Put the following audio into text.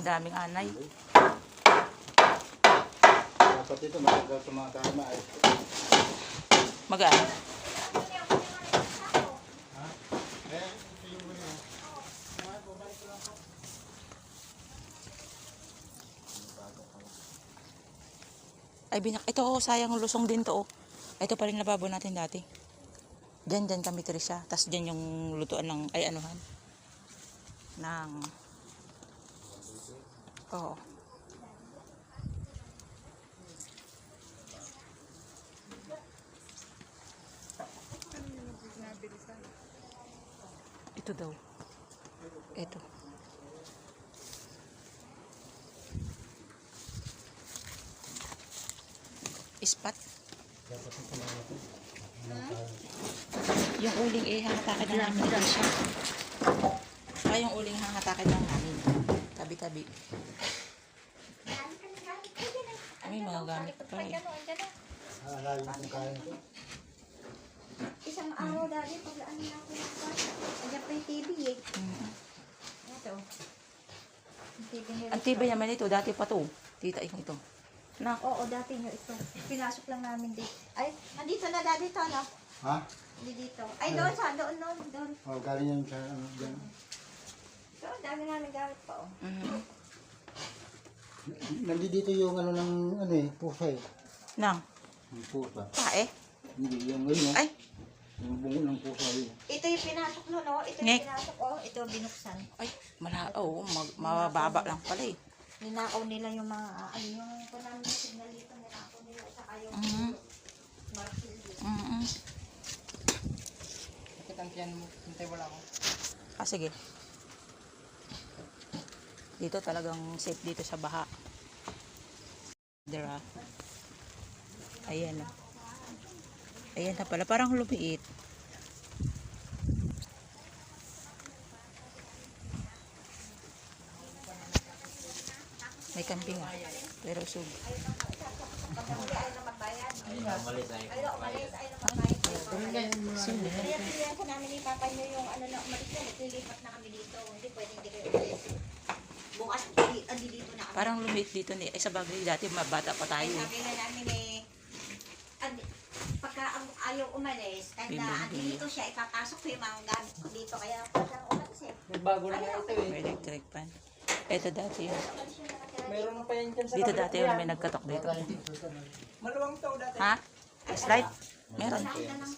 daming anay. Dapat ito matagal sa mga tama ay. Magaan. Ay, ito oh, sayang lusong din to oh. Ito pa rin lababo natin dati. Diyan kami Trisha. Tapos diyan yung lutuan ng, ay anuhan. Ng, oo. Ito daw. Ito. Ispat. Yung uling hahatakin na namin din siya. Yung uling hahatakin lang namin. Tabi-tabi. May mga gamit pa eh. Alayo kung kaya ito. Isang araw dati, paglaan na ako ng bata. Ayan pa yung TV eh. Ito. Ang tibay naman ito, dati pa to. Tita, ito. Na. Oo, dati nyo ito. Pinasok lang namin dito. Ay, nandito na dati to, no? Ha? Hindi dito. Ay, doon sa, doon. Oh, galing yan sa ano dyan. So, dami namin gamit pa, oh. Nandito yung ano ng ano eh, pusa eh. Nang. Yung pusa. Pae. Hindi, yung ano. Ay. Yung bungo ng pusa yun. Ito yung pinasok no, no? Ito yung Ngek. pinasok, oh. Ito binuksan. Ay, mababa lang pala eh. Ninakaw nila yung mga, ano yung namin yung signal dito, ninakaw nila. Saka yung market dito. Bakit ang tiyan mo? Hintay wala ako. Ah, sige. Dito talagang safe dito sa baha. Dira. Ayan na. Ayan na pala. Parang lumiit. May kambing ah. Pero sub. Pinilihan ko namin ni Papa nyo yung ano na umalis na, naglilipat na kami dito. Hindi pwede hindi kayo umalis. Bukas, andi dito na kami. Parang lumiit dito ni. Ay sa bagay dati mabata pa tayo. Ay, sabi na namin eh, pagka ayaw umalis, kahit na andi dito siya, ipapasok ko yung mga gamit ko dito. Kaya pagka umalis eh. Nagbago na nga ito eh. Electric pan. Ito dati yun. Mayroon pa yan dyan sa Dito kabila dati ko yun yan. may nagkatok dito. Maluwang to dati. Ha? Slide? Meron. Wala na ng